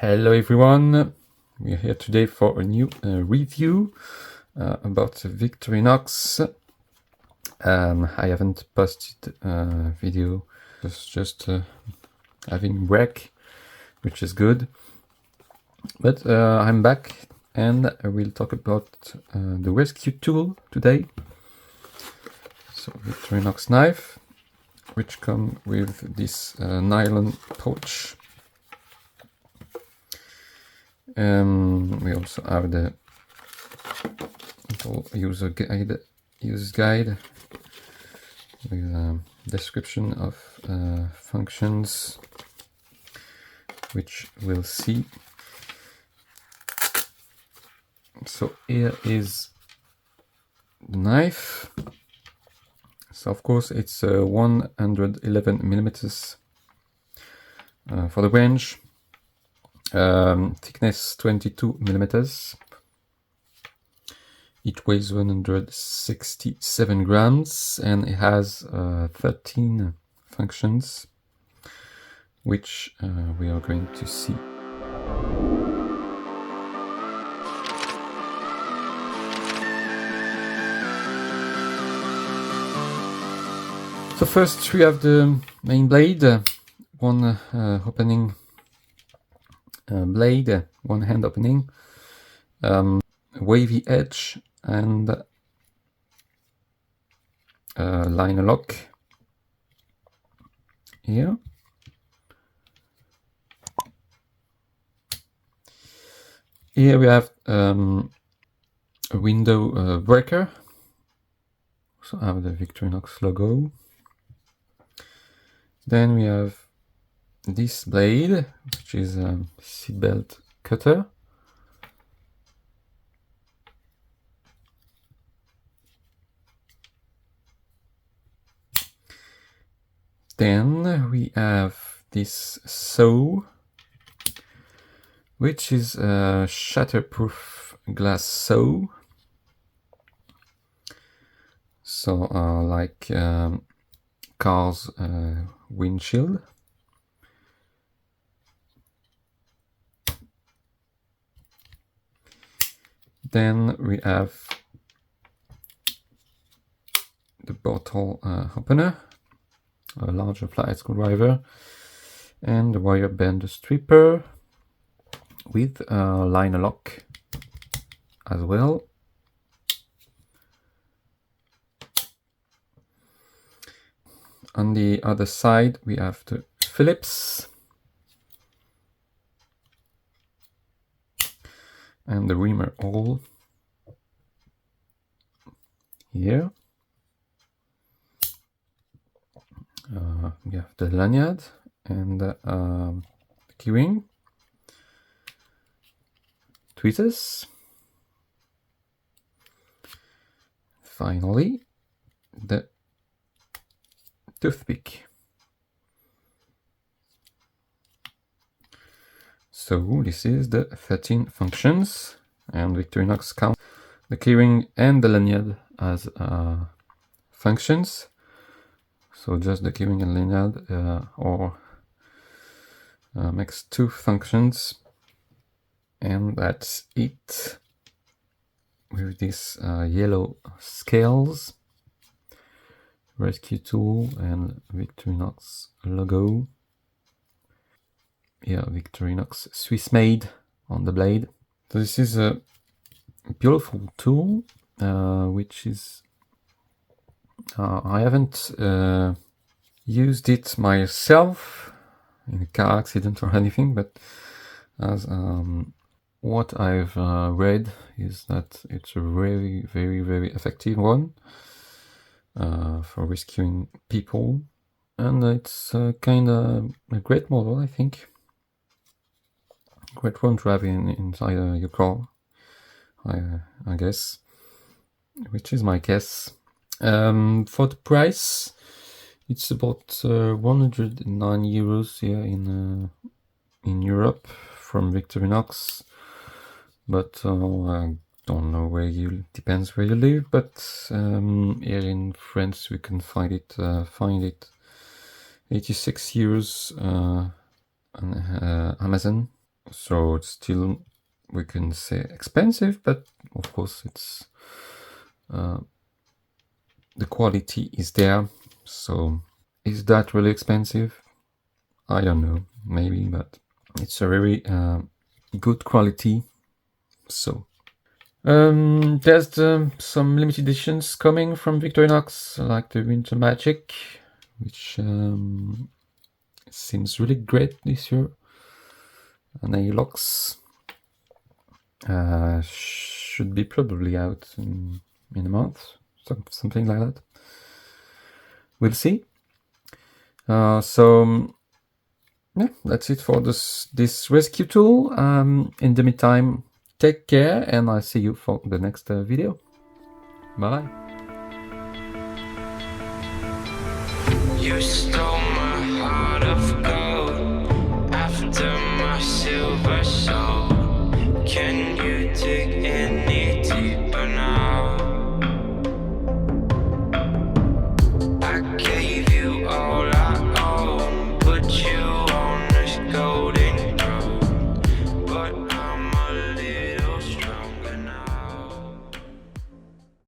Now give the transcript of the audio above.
Hello everyone, we are here today for a new review about the Victorinox. I haven't posted a video, just having break, which is good. But I'm back and I will talk about the rescue tool today. So Victorinox knife, which come with this nylon pouch. We also have the little user guide with a description of functions, which we'll see. So here is the knife. So of course it's 111 millimeters for the range. Thickness 22 millimeters. It weighs 167 grams and it has 13 functions, which we are going to see. So first we have the main blade, one opening blade, one hand opening, wavy edge, and liner lock here. Here we have a window breaker. So I have the Victorinox logo. Then we have this blade, which is a seatbelt cutter. Then we have this saw, which is a shatterproof glass saw. So like car's windshield. Then we have the bottle opener, a larger flat screwdriver, and the wire band stripper with a liner lock as well. On the other side we have the Phillips and the reamer hole here. We have the lanyard and the keyring, tweezers, finally the toothpick. So this is the 13 functions, and Victorinox counts the keyring and the lanyard as functions. So just the keyring and lanyard makes 2 functions, and that's it. With this yellow scales, rescue tool, and Victorinox logo. Yeah, Victorinox Swiss made on the blade. So this is a beautiful tool, which is I haven't used it myself in a car accident or anything, but as what I've read is that it's a very, very, very effective one for rescuing people, and it's kind of a great model, I think. Great one to have inside your car, I guess, which is my guess. For the price, it's about 109 euros here in Europe from Victorinox, but I don't know where depends where you live, but here in France we can find it 86 euros on Amazon. So it's still, we can say, expensive, but of course it's the quality is there. So is that really expensive? I don't know, maybe, but it's a very good quality. So there's some limited editions coming from Victorinox, like the Winter Magic, which seems really great this year. And Alox should be probably out in a month, something like that. We'll see. So yeah, that's it for this rescue tool. In the meantime, take care, and I'll see you for the next video. Bye. You stole my heart of gold after my silver soul. Can you dig